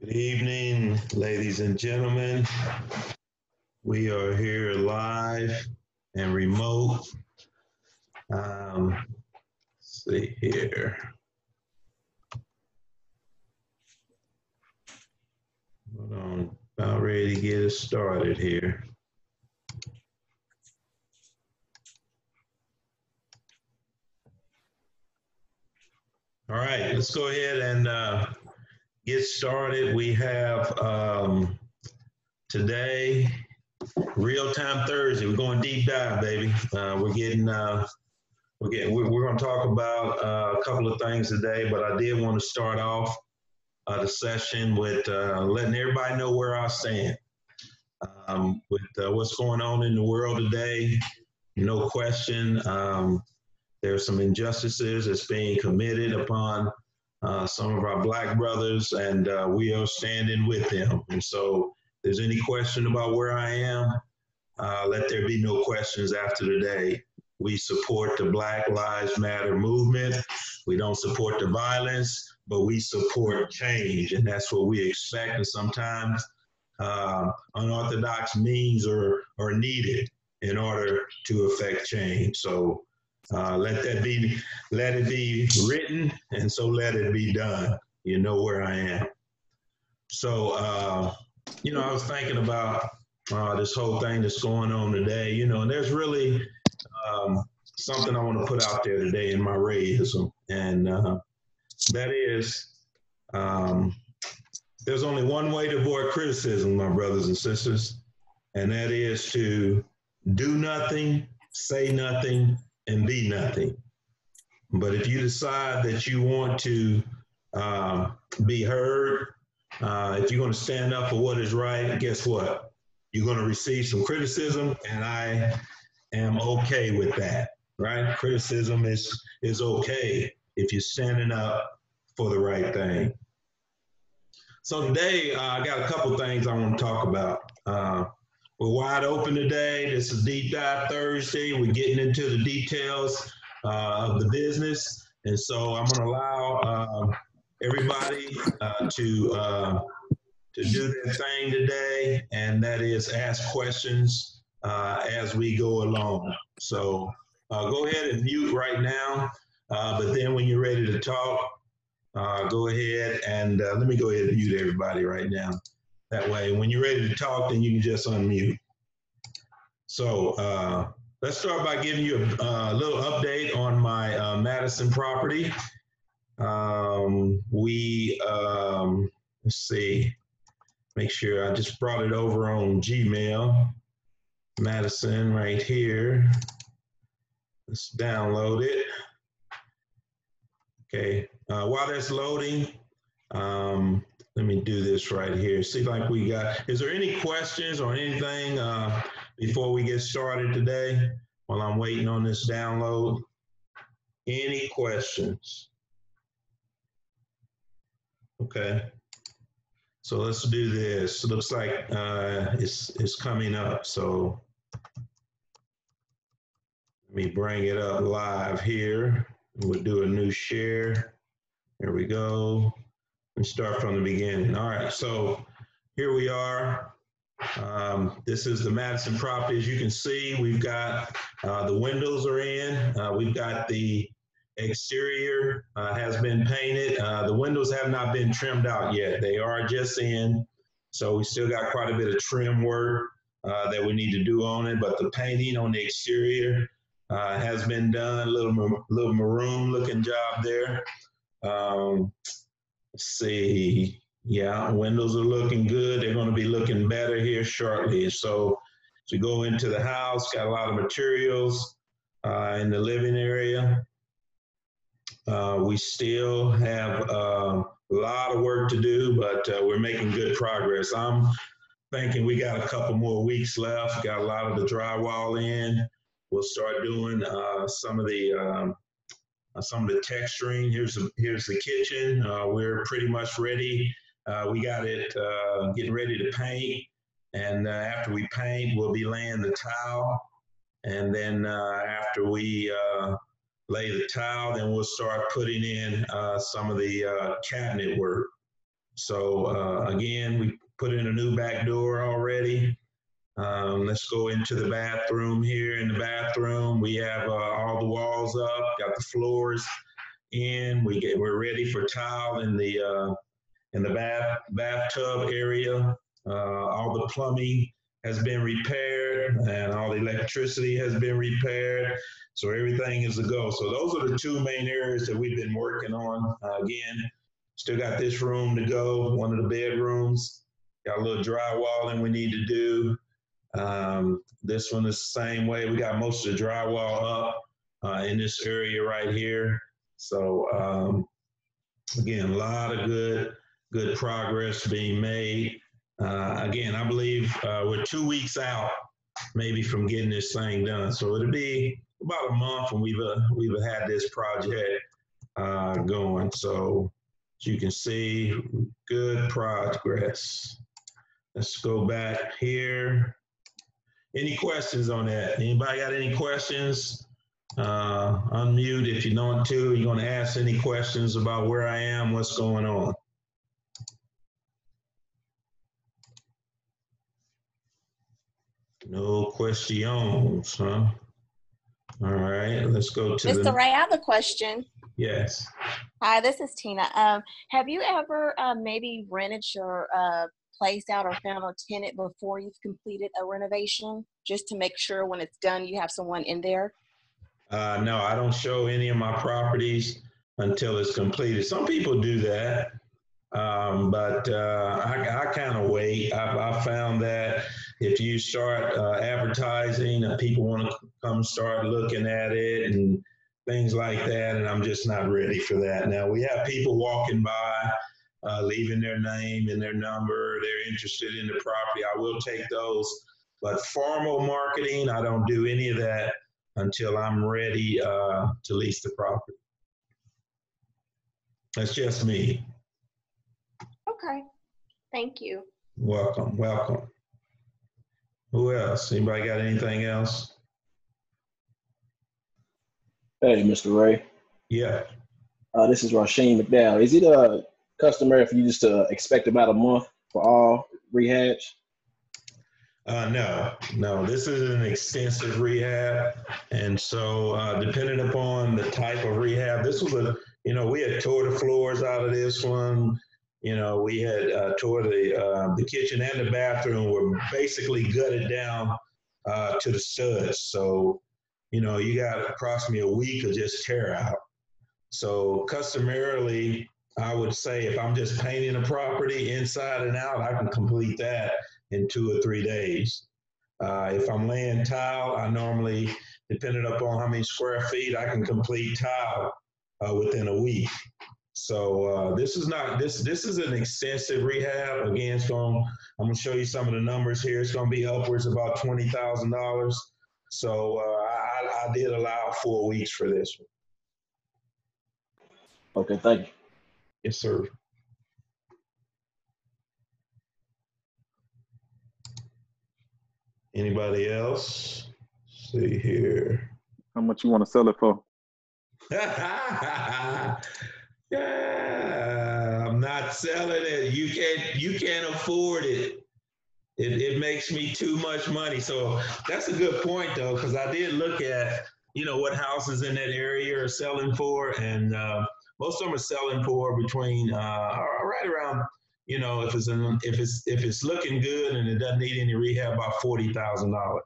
Good evening, ladies and gentlemen. We are here live and remote. Let's see here. Hold on, about ready to get us started here. All right, let's go ahead and get started. We have today Real Time Thursday. We're going deep dive, baby. We're going to talk about a couple of things today, but I did want to start off the session with letting everybody know where I stand with what's going on in the world today. No question, there are some injustices that's being committed upon some of our Black brothers, and we are standing with them. And so, if there's any question about where I am, let there be no questions after today. We support the Black Lives Matter movement. We don't support the violence, but we support change, and that's what we expect. And sometimes unorthodox means are needed in order to affect change. So let it be written, and so let it be done. You know where I am. So I was thinking about this whole thing that's going on today. And there's really something I want to put out there today in my racism, and that is there's only one way to avoid criticism, my brothers and sisters, and that is to do nothing, say nothing, and be nothing. But if you decide that you want to be heard, if you're going to stand up for what is right, guess what? You're going to receive some criticism, and I am okay with that, right? Criticism is okay if you're standing up for the right thing. So today, I got a couple things I want to talk about. We're wide open today. This is Deep Dive Thursday. We're getting into the details of the business. And so I'm going to allow everybody to do their thing today, and that is ask questions as we go along. So go ahead and mute right now, but then when you're ready to talk, go ahead and let me go ahead and mute everybody right now. That way, when you're ready to talk, then you can just unmute. So let's start by giving you a little update on my Madison property. Let's see, make sure I just brought it over on Gmail. Madison right here. Let's download it. Okay, while that's loading, let me do this right here. See, like we got, is there any questions or anything before we get started today while I'm waiting on this download? Any questions? Okay. So let's do this. It looks like it's coming up. So let me bring it up live here. We'll do a new share. There we go. And start from the beginning. All right, so here we are. This is the Madison property. As you can see, we've got the windows are in. We've got the exterior has been painted. The windows have not been trimmed out yet. They are just in. So we still got quite a bit of trim work that we need to do on it. But the painting on the exterior has been done. A little maroon looking job there. Let's see. Yeah, windows are looking good. They're going to be looking better here shortly. So to go into the house, got a lot of materials in the living area. We still have a lot of work to do, but we're making good progress. I'm thinking we got a couple more weeks left. Got a lot of the drywall in. We'll start doing some of the texturing. Here's the kitchen. We're pretty much ready. We got it getting ready to paint, and after we paint, we'll be laying the tile, and then after we lay the tile, then we'll start putting in some of the cabinet work. So again, we put in a new back door already. Let's go into the bathroom here. In the bathroom, we have all the walls up, got the floors in. We're ready for tile in the bathtub area. All the plumbing has been repaired and all the electricity has been repaired. So everything is a go. So those are the two main areas that we've been working on. Again, still got this room to go, one of the bedrooms. Got a little drywalling we need to do. This one is the same way. We got most of the drywall up in this area right here. So again, a lot of good progress being made. Again, I believe we're 2 weeks out, maybe from getting this thing done. So it'll be about a month when we've had this project going. So as you can see, good progress. Let's go back here. Any questions on that? Anybody got any questions? Unmute if you want to. You're going to ask any questions about where I am, what's going on. No questions, huh? All right, let's go to Mr. Ray, I have a question. Yes. Hi, this is Tina. Have you ever maybe rented your place out or found a tenant before you've completed a renovation, just to make sure when it's done you have someone in there? No, I don't show any of my properties until it's completed. Some people do that, but I kind of wait. I found that if you start advertising, people want to come start looking at it and things like that, and I'm just not ready for that. Now, we have people walking by, leaving their name and their number. They're interested in the property. I will take those. But formal marketing, I don't do any of that until I'm ready to lease the property. That's just me. Okay, thank you. Welcome, welcome. Who else? Anybody got anything else? Hey, Mr. Ray. Yeah. This is Rasheen McDowell. Is it customary for you just to expect about a month for all rehabs? No, this is an extensive rehab. And so depending upon the type of rehab, this was we had tore the floors out of this one. We had tore the kitchen and the bathroom were basically gutted down to the studs. So, you got approximately a week of just tear out. So customarily, I would say if I'm just painting a property inside and out, I can complete that in 2 or 3 days. If I'm laying tile, I normally, depending upon how many square feet, I can complete tile within a week. So this is an extensive rehab. Again, I'm going to show you some of the numbers here. It's going to be upwards about $20,000. So I did allow 4 weeks for this one. Okay, thank you. Yes, sir. Anybody else? Let's see here. How much you want to sell it for? Yeah, I'm not selling it. You can't afford it. It makes me too much money. So that's a good point though, because I did look at what houses in that area are selling for, and most of them are selling for between right around if it's looking good and it doesn't need any rehab, about $40,000.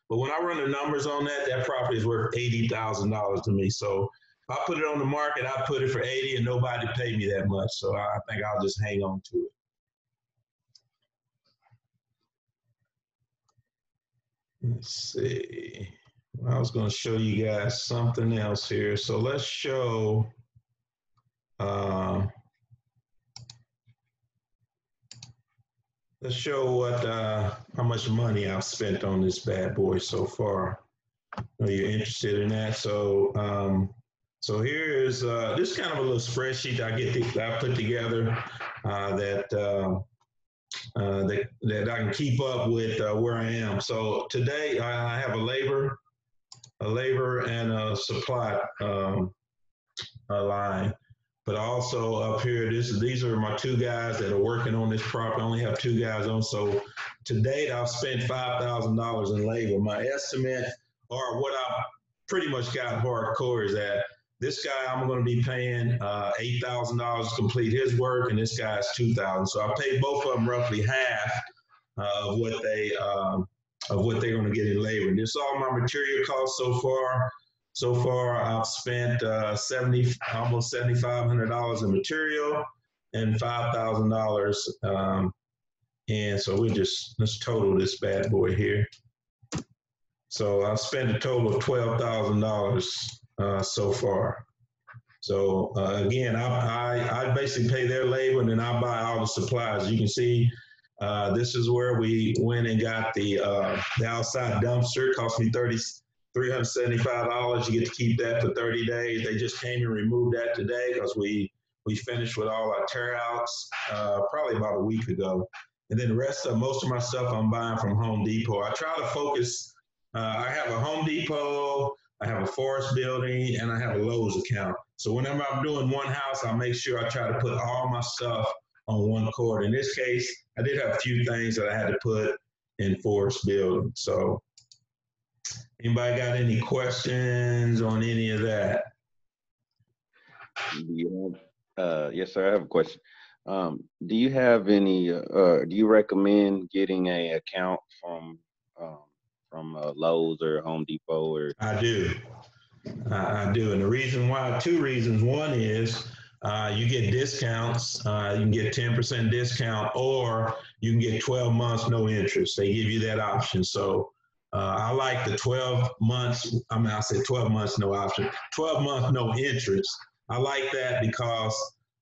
But when I run the numbers on that property is worth $80,000 to me. So if I put it on the market, I put it for 80 and nobody paid me that much. So I think I'll just hang on to it. Let's see. I was going to show you guys something else here. So let's show how much money I've spent on this bad boy so far. I know you're interested in that. So so here is this kind of a little spreadsheet I put together that I can keep up with where I am. So today I have a labor and a supply line. But also up here, these are my two guys that are working on this property. I only have two guys on. So to date, I've spent $5,000 in labor. My estimate, or what I pretty much got hardcore, is that this guy I'm going to be paying $8,000 to complete his work, and this guy's $2,000. So I paid both of them roughly half of what they're going to get in labor. And this is all my material costs so far. So far, I've spent almost $7,500 in material and $5,000. And so let's total this bad boy here. So I've spent a total of $12,000 so far. So again, I basically pay their labor, and then I buy all the supplies. You can see this is where we went and got the outside dumpster. It cost me $375. You get to keep that for 30 days. They just came and removed that today because we finished with all our tear outs probably about a week ago. And then most of my stuff I'm buying from Home Depot. I try to focus. I have a Home Depot, I have a Forest Building, and I have a Lowe's account. So whenever I'm doing one house, I make sure I try to put all my stuff on one cord. In this case, I did have a few things that I had to put in Forest Building. So anybody got any questions on any of that? Yes, sir. I have a question. Do you have any? Do you recommend getting an account from Lowe's or Home Depot? Or I do. I do, and the reason why, two reasons. One is you get discounts. You can get 10% discount, or you can get 12 months no interest. They give you that option. So I like the 12 months. I said 12 months no option. 12 months no interest. I like that because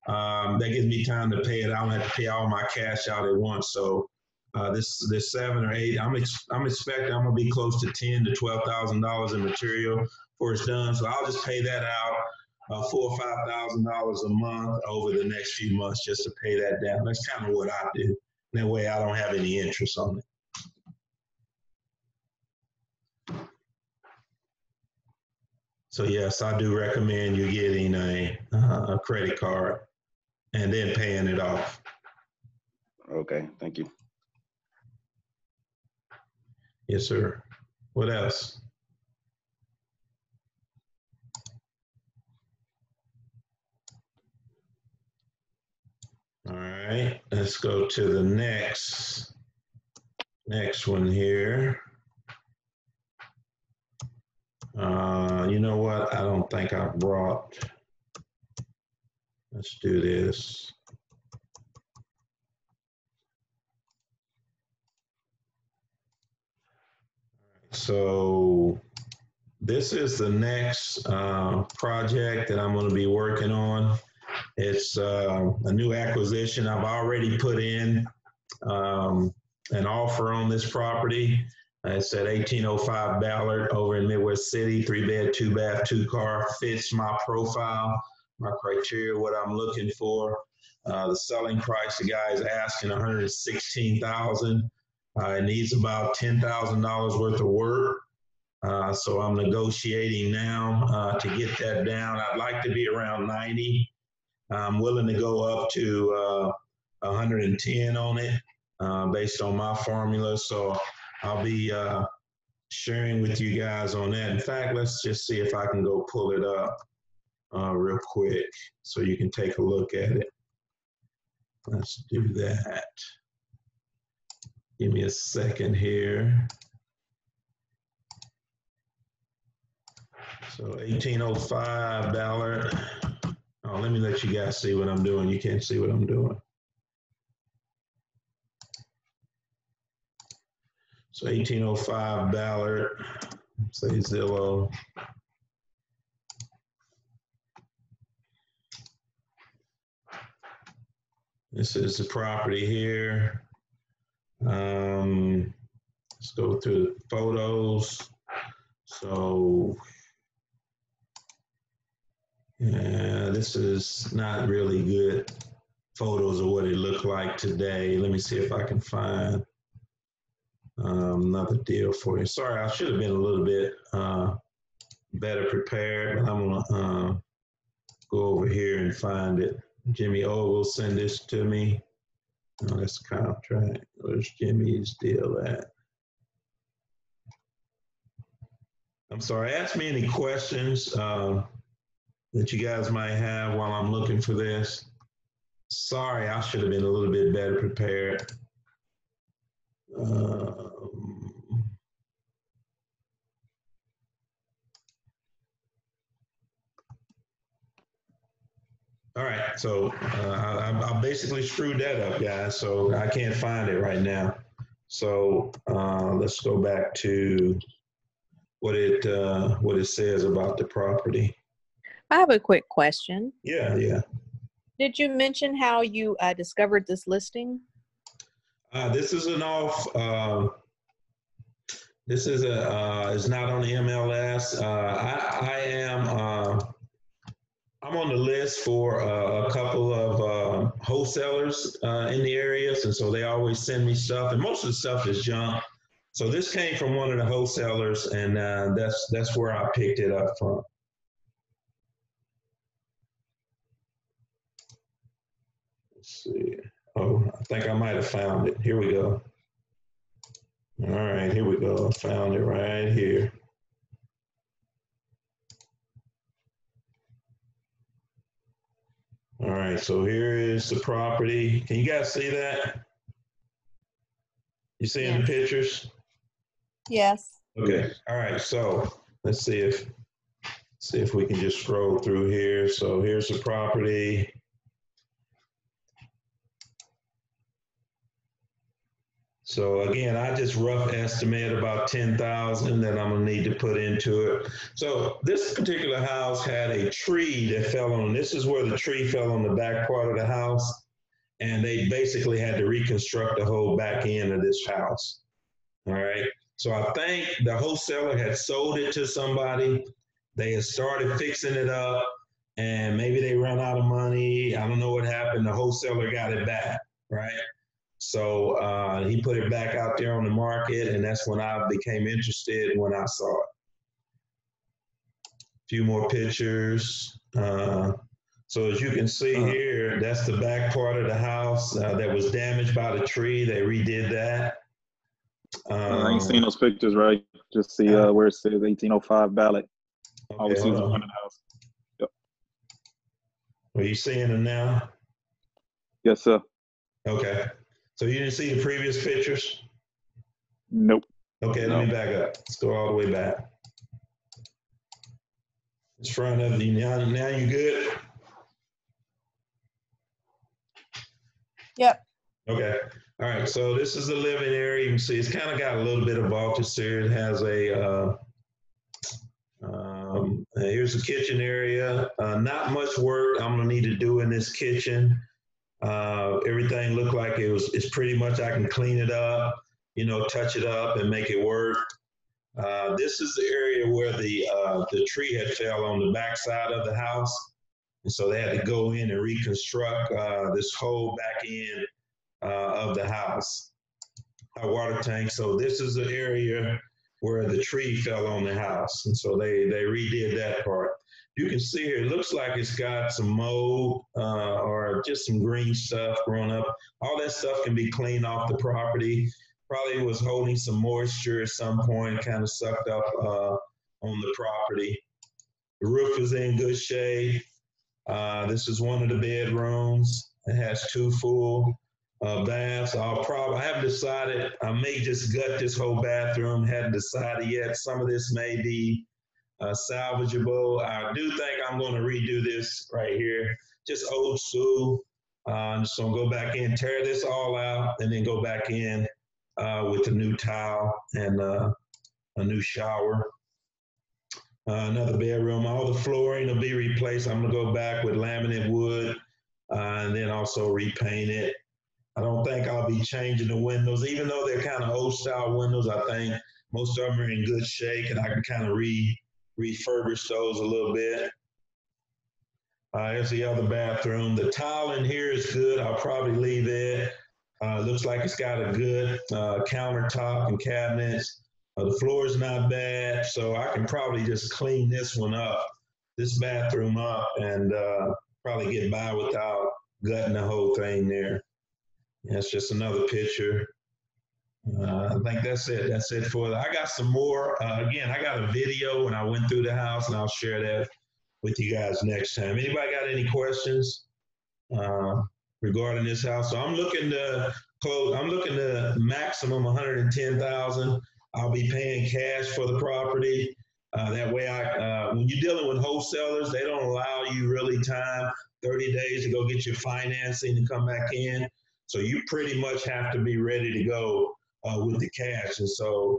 that gives me time to pay it. I don't have to pay all my cash out at once. So this 7 or 8, I'm expecting I'm gonna be close to $10,000 to $12,000 in material before it's done. So I'll just pay that out $4,000 or $5,000 a month over the next few months just to pay that down. That's kind of what I do. That way I don't have any interest on it. So yes, I do recommend you getting a credit card and then paying it off. Okay, thank you. Yes, sir. What else? All right, let's go to the next one here. You know what? I don't think I brought. Let's do this. So this is the next project that I'm going to be working on. It's a new acquisition. I've already put in an offer on this property. It's at 1805 Ballard over in Midwest City, 3-bed, 2-bath, 2-car. Fits my profile, my criteria, what I'm looking for. The selling price, the guy is asking $116,000. It needs about $10,000 worth of work. So I'm negotiating now to get that down. I'd like to be around 90. I'm willing to go up to 110 on it based on my formula. So I'll be sharing with you guys on that. In fact, let's just see if I can go pull it up real quick so you can take a look at it. Let's do that. Give me a second here. So 1805 Ballard. Oh, let me let you guys see what I'm doing. You can't see what I'm doing. So 1805 Ballard, say Zillow. This is the property here. Let's go through the photos. So, yeah, this is not really good photos of what it looked like today. Let me see if I can find another deal for you. Sorry, I should have been a little bit better prepared, but I'm gonna go over here and find it. Jimmy O will send this to me. Oh, that's contract. Where's Jimmy's deal at? I'm sorry, ask me any questions that you guys might have while I'm looking for this. Sorry, I should have been a little bit better prepared. All right, so I basically screwed that up, guys, so I can't find it right now. So let's go back to what it says about the property. I have a quick question. Yeah. Did you mention how you discovered this listing? This is an off. This is it's not on the MLS. I'm on the list for a couple of wholesalers in the areas, and so they always send me stuff, and most of the stuff is junk. So this came from one of the wholesalers, and that's where I picked it up from. Let's see. Oh, I think I might have found it. Here we go. All right, here we go. I found it right here. All right, so here is the property. Can you guys see that? You seeing the pictures? Yes. Okay. All right. So let's see if we can just scroll through here. So here's the property. So again, I just rough estimate about 10,000 that I'm gonna need to put into it. So this particular house had a tree that fell on. This is where the tree fell on the back part of the house, and they basically had to reconstruct the whole back end of this house. All right. So I think the wholesaler had sold it to somebody. They had started fixing it up, and maybe they ran out of money. I don't know what happened. The wholesaler got it back, right? So he put it back out there on the market, and that's when I became interested when I saw it. A few more pictures. So as you can see here, that's the back part of the house that was damaged by the tree. They redid that. I ain't seen those pictures, right? Just see where it says 1805 ballot. Okay, hold on. The house. Yep. Are you seeing them now? Yes, sir. Okay. So you didn't see the previous pictures? Nope. Okay, let me back up. Let's go all the way back. It's front of you now. Now you good? Yep. Okay. All right. So this is the living area. You can see it's kind of got a little bit of vaulted here. It has a here's the kitchen area. Not much work I'm gonna need to do in this kitchen. Everything looked like it's pretty much, I can clean it up, touch it up and make it work. This is the area where the tree had fell on the backside of the house. And so they had to go in and reconstruct this whole back end of the house, our water tank. So this is the area where the tree fell on the house. And so they redid that part. You can see here, it looks like it's got some mold or just some green stuff growing up. All that stuff can be cleaned off the property. Probably was holding some moisture at some point, kind of sucked up on the property. The roof is in good shape. This is one of the bedrooms. It has 2 full baths. I haven't decided. I may just gut this whole bathroom. Hadn't decided yet. Some of this may be salvageable. I do think I'm going to redo this right here. Just old school. I'm just going to go back in, tear this all out, and then go back in with a new tile and a new shower. Another bedroom. All the flooring will be replaced. I'm going to go back with laminate wood and then also repaint it. I don't think I'll be changing the windows, even though they're kind of old style windows. I think most of them are in good shape, and I can kind of refurbish those a little bit. Here's the other bathroom. The tile in here is good. I'll probably leave it. Looks like it's got a good countertop and cabinets. The floor is not bad, so I can probably just clean this one up, this bathroom up, and probably get by without gutting the whole thing there. That's just another picture. I think that's it. That's it for. I got some more. Again, I got a video when I went through the house, and I'll share that with you guys next time. Anybody got any questions regarding this house? So I'm looking to close. I'm looking to maximum 110,000. I'll be paying cash for the property. That way, when you're dealing with wholesalers, they don't allow you really time, 30 days to go get your financing and come back in. So you pretty much have to be ready to go with the cash. And so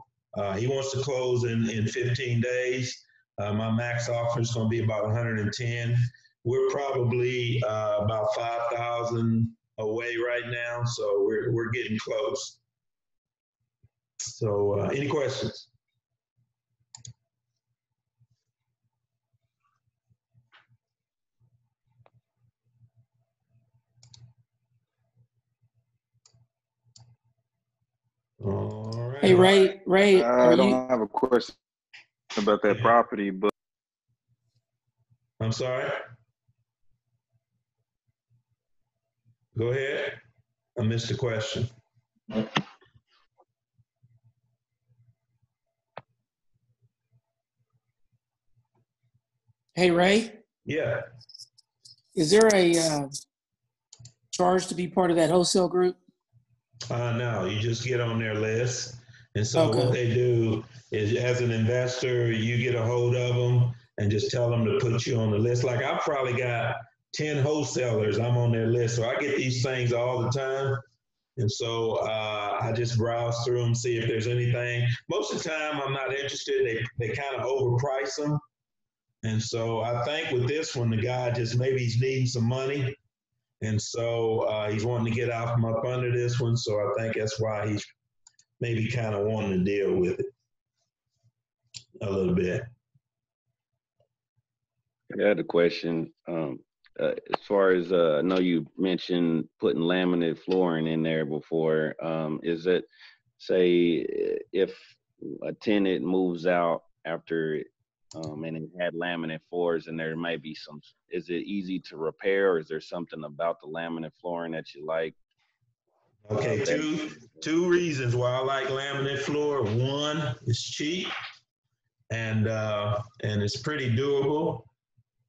he wants to close in 15 days. My max offer is going to be about 110. We're probably about 5,000 away right now. So we're getting close. So any questions? All right. Hey, Ray, I don't have a question about that property, but I'm sorry. Go ahead. I missed the question. Hey, Ray, Yeah. is there a charge to be part of that wholesale group? No, you just get on their list. And so what they do is, as an investor, you get a hold of them and just tell them to put you on the list. Like I've probably got 10 wholesalers, I'm on their list. So I get these things all the time. And so I just browse through them, see if there's anything. Most of the time, I'm not interested. They kind of overprice them. And so I think with this one, the guy just maybe he's needing some money. And so he's wanting to get out from up under this one. So I think that's why he's maybe kind of wanting to deal with it a little bit. I had a question. As far as I know you mentioned putting laminate flooring in there before. Is it, say, if a tenant moves out after and it had laminate floors and there might be some, is it easy to repair, or is there something about the laminate flooring that you like? Okay, two reasons why I like laminate floor. One, it's cheap and it's pretty durable.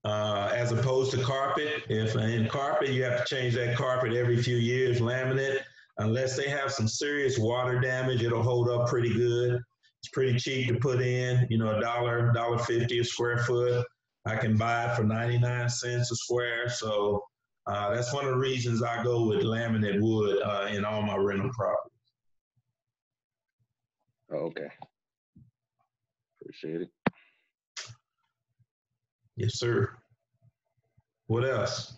As opposed to carpet. If in carpet, you have to change that carpet every few years. Laminate, unless they have some serious water damage, it'll hold up pretty good. It's pretty cheap to put in, $1.50 a square foot. I can buy it for 99 cents a square. So that's one of the reasons I go with laminate wood in all my rental properties. Okay. Appreciate it. Yes, sir. What else?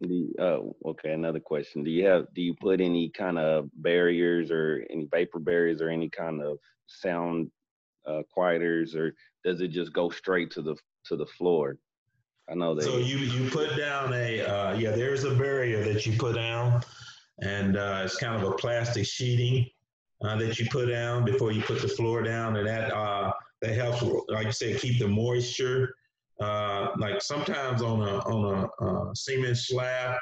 Okay, another question. Do you put any kind of barriers or any vapor barriers or any kind of sound quieters, or does it just go straight to the floor? I know that. So you put down there's a barrier that you put down, and it's kind of a plastic sheeting that you put down before you put the floor down, and that helps, like you said, keep the moisture. Like sometimes on a cement slab,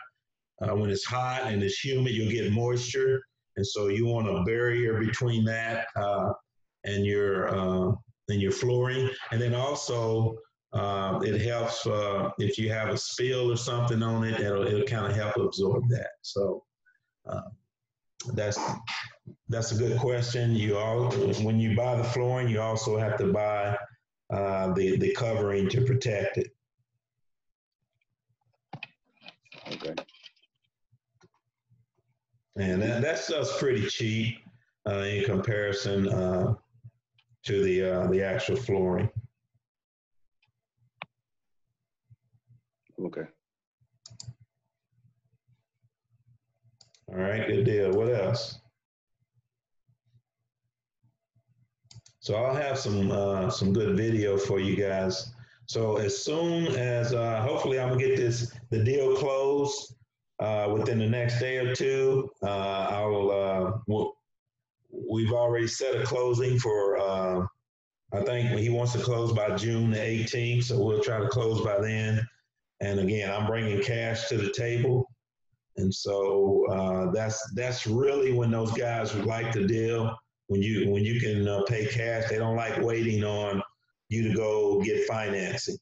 when it's hot and it's humid, you'll get moisture, and so you want a barrier between that and your flooring, and then also. It helps if you have a spill or something on it, it'll kind of help absorb that. So that's a good question. When you buy the flooring, you also have to buy the covering to protect it. Okay. And that stuff's pretty cheap in comparison to the actual flooring. Okay. All right, good deal. What else? So I'll have some good video for you guys. So as soon as hopefully I'm gonna get the deal closed within the next day or two, we've already set a closing for, I think he wants to close by June the 18th, so we'll try to close by then. And again, I'm bringing cash to the table. And so that's really when those guys would like the deal. When you can pay cash, they don't like waiting on you to go get financing,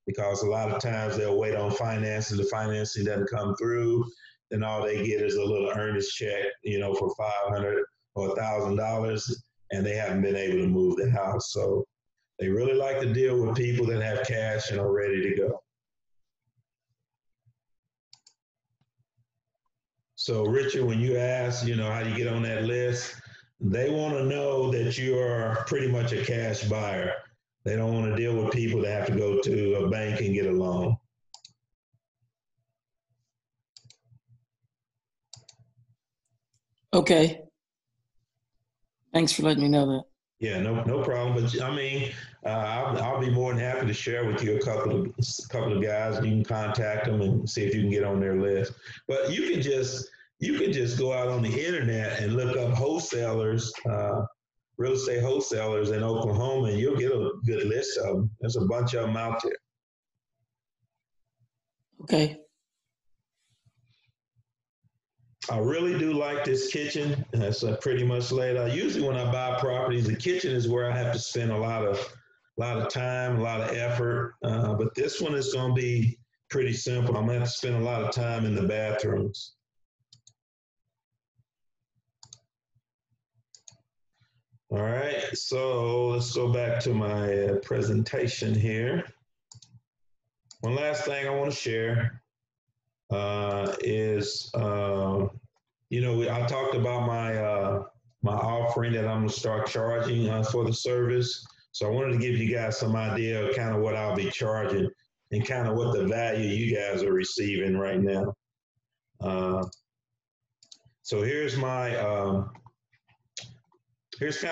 because a lot of times they'll wait on financing. The financing doesn't come through, then all they get is a little earnest check, for $500 or $1,000, and they haven't been able to move the house. So they really like to deal with people that have cash and are ready to go. So Richard, when you ask, how do you get on that list, they want to know that you are pretty much a cash buyer. They don't want to deal with people that have to go to a bank and get a loan. Okay. Thanks for letting me know that. Yeah, no problem. But I mean, I'll be more than happy to share with you a couple of guys. You can contact them and see if you can get on their list. But you can just go out on the internet and look up wholesalers, real estate wholesalers in Oklahoma, and you'll get a good list of them. There's a bunch of them out there. Okay. I really do like this kitchen. It's pretty much laid out. Usually when I buy properties, the kitchen is where I have to spend a lot of time, a lot of effort. But this one is going to be pretty simple. I'm going to have to spend a lot of time in the bathrooms. All right, so let's go back to my presentation here. One last thing I want to share is, I talked about my offering that I'm going to start charging for the service. So I wanted to give you guys some idea of kind of what I'll be charging and kind of what the value you guys are receiving right now. So here's kind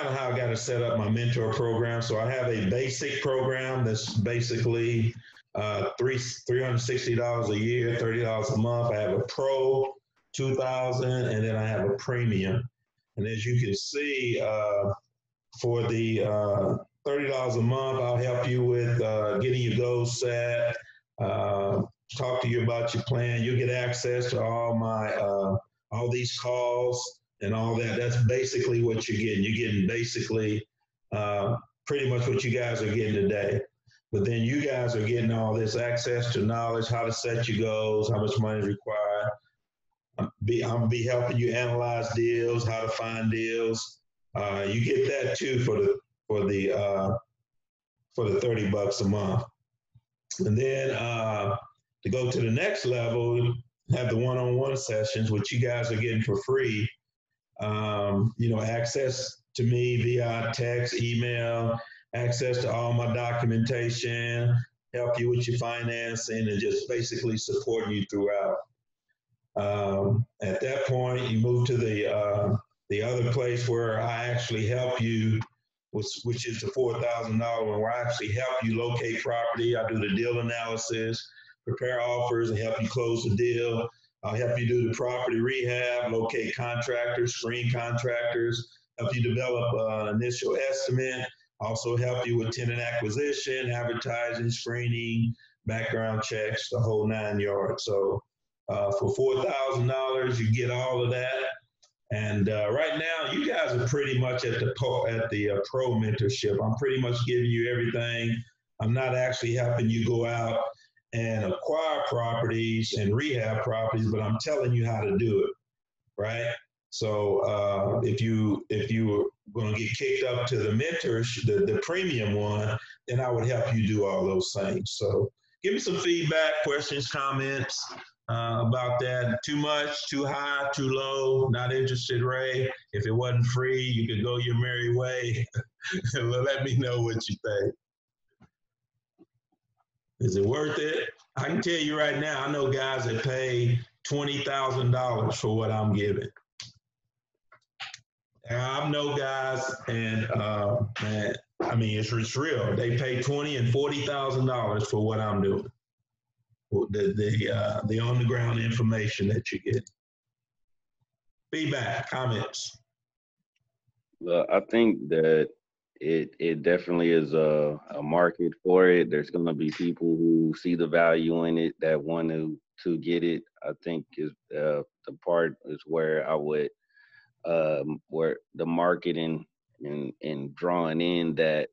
of how I got to set up my mentor program. So I have a basic program that's basically $360 a year, $30 a month. I have a pro, $2,000, and then I have a premium. And as you can see, for the $30 a month, I'll help you with getting your goals set, talk to you about your plan. You'll get access to all these calls and all that. That's basically what you're getting. You're getting basically pretty much what you guys are getting today. But then you guys are getting all this access to knowledge, how to set your goals, how much money is required. I'm going to be helping you analyze deals, how to find deals. You get that too for the $30 a month. And then to go to the next level, have the one-on-one sessions, which you guys are getting for free. Access to me via text, email, access to all my documentation, help you with your financing, and just basically supporting you throughout. At that point, you move to the other place where I actually help you, which is the $4,000 one, where I actually help you locate property. I do the deal analysis, prepare offers, and help you close the deal. I'll help you do the property rehab, locate contractors, screen contractors, help you develop an initial estimate, also help you with tenant acquisition, advertising, screening, background checks, the whole 9 yards. So for $4,000, you get all of that. And right now, you guys are pretty much at the pro mentorship. I'm pretty much giving you everything. I'm not actually helping you go out and acquire properties and rehab properties, but I'm telling you how to do it, right? So if you were going to get kicked up to the mentors, the premium one, then I would help you do all those things. So give me some feedback, questions, comments about that. Too much, too high, too low, not interested, Ray. If it wasn't free, you could go your merry way. Let me know what you think. Is it worth it? I can tell you right now, I know guys that pay $20,000 for what I'm giving. I know guys, and man, I mean, it's real. They pay $20,000 and $40,000 for what I'm doing. The on the ground information that you get. Feedback, comments. Well, I think that it definitely is a market for it. There's going to be people who see the value in it that want to get it. I think is the part is where I would where the marketing and drawing in that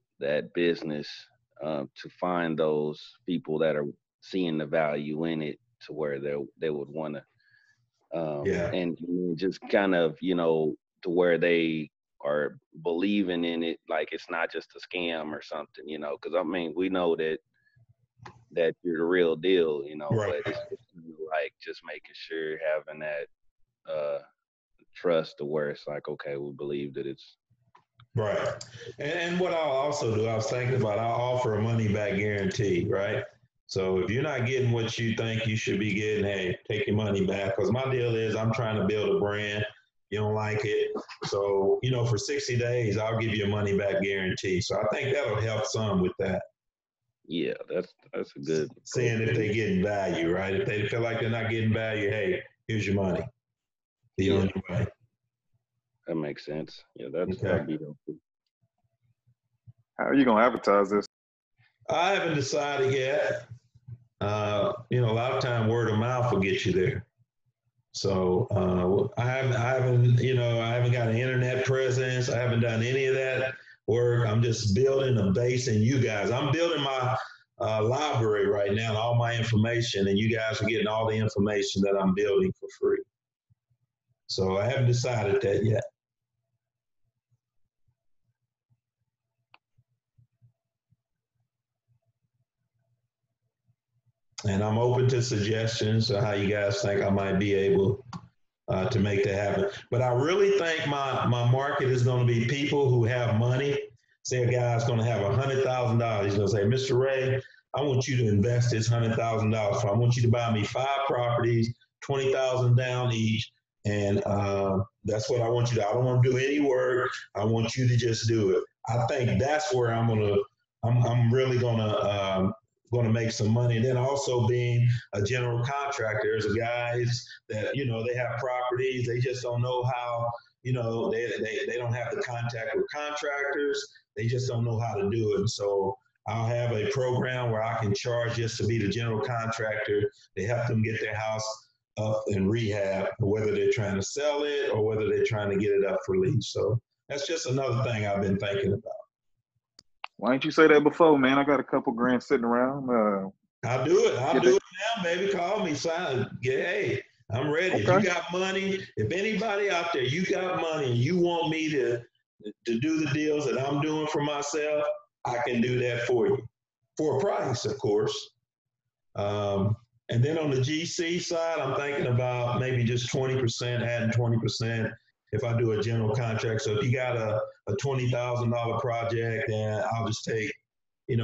business to find those people that are seeing the value in it to where they would want to Yeah. and just kind of to where they are believing in it, like it's not just a scam or something, because I mean we know that you're the real deal, Right. but it's just like just making sure having that uh trust to where it's like, okay, we believe that it's Right. And what I'll also do, I was thinking about, I'll offer a money back guarantee, right? So if you're not getting what you think you should be getting, hey, take your money back. Because my deal is I'm trying to build a brand. You don't like it. So, for 60 days, I'll give you a money back guarantee. So I think that'll help some with that. yeah, that's a good Seeing if approach. they're getting value, right? If they feel like they're not getting value, hey, here's your money. Be on Yeah, your way. that makes sense. Yeah, Okay. that'd be helpful. How are you gonna advertise this? I haven't decided yet. A lot of time word of mouth will get you there. So I haven't got an internet presence. I haven't done any of that work. I'm just building a base in you guys. I'm building my library right now, all my information, and you guys are getting all the information that I'm building for free. So I haven't decided that yet. And I'm open to suggestions of how you guys think I might be able to make that happen. But I really think my market is going to be people who have money. Say a guy's going to have $100,000. He's going to say, Mr. Ray, I want you to invest this $100,000. So I want you to buy me 5 properties, 20,000 down each. And that's what I want you to. I don't want to do any work. I want you to just do it. I think that's where I'm really going to make some money. And then also being a general contractor, there's guys that they have properties, they just don't know how, they don't have the contact with contractors, they just don't know how to do it. So I'll have a program where I can charge just to be the general contractor to help them get their house up in rehab, whether they're trying to sell it or whether they're trying to get it up for lease. So that's just another thing I've been thinking about. Why didn't you say that before, man? I got a couple grand sitting around. I'll do it now, baby. Call me, sign. Hey, I'm ready. Okay. If you got money, if anybody out there, you got money and you want me to do the deals that I'm doing for myself, I can do that for you. For a price, of course. And then on the GC side, I'm thinking about maybe just 20%, adding 20% if I do a general contract. So if you got a $20,000 project, then I'll just take,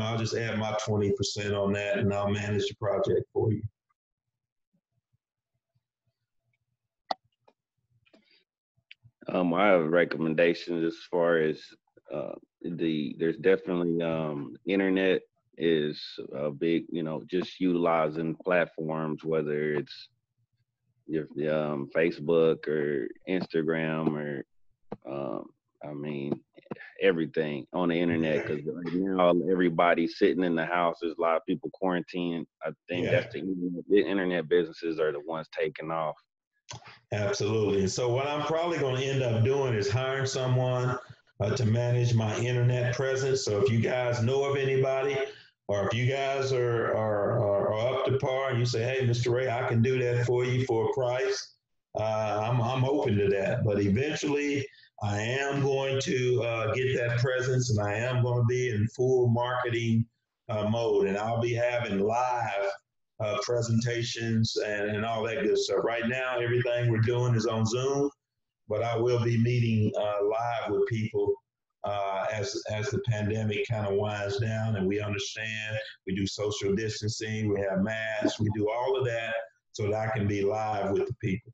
I'll just add my 20% on that and I'll manage the project for you. I have recommendations as far as there's definitely internet is a big, just utilizing platforms, whether it's your Facebook or Instagram or I mean everything on the internet, because right now everybody's sitting in the house. There's a lot of people quarantined. I think that's the internet businesses are the ones taking off. Absolutely. And so what I'm probably going to end up doing is hiring someone to manage my internet presence. So if you guys know of anybody, or if you guys are up to par and you say, hey, Mr. Ray, I can do that for you for a price, I'm open to that. But eventually, I am going to get that presence, and I am going to be in full marketing mode, and I'll be having live presentations and all that good stuff. Right now, everything we're doing is on Zoom, but I will be meeting live with people as the pandemic kind of winds down and we understand. We do social distancing, we have masks, we do all of that so that I can be live with the people.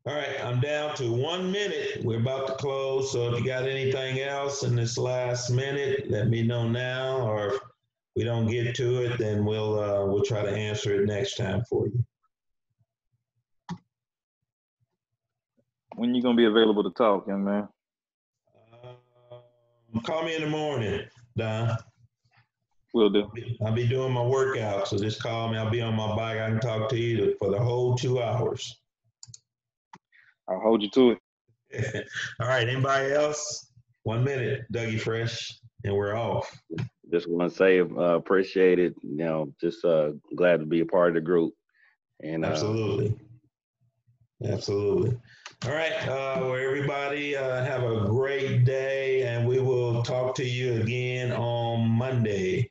All right, I'm down to 1 minute. We're about to close. So if you got anything else in this last minute, let me know now. Or if we don't get to it, then we'll try to answer it next time for you. When you gonna be available to talk, young man? Call me in the morning, Don. Will do. I'll be doing my workout, so just call me. I'll be on my bike. I can talk to you for the whole 2 hours. I'll hold you to it. All right. Anybody else? 1 minute, Dougie Fresh, and we're off. Just want to say appreciate it. You know, just glad to be a part of the group. And absolutely. Absolutely. All right. Well, everybody have a great day, and we will talk to you again on Monday.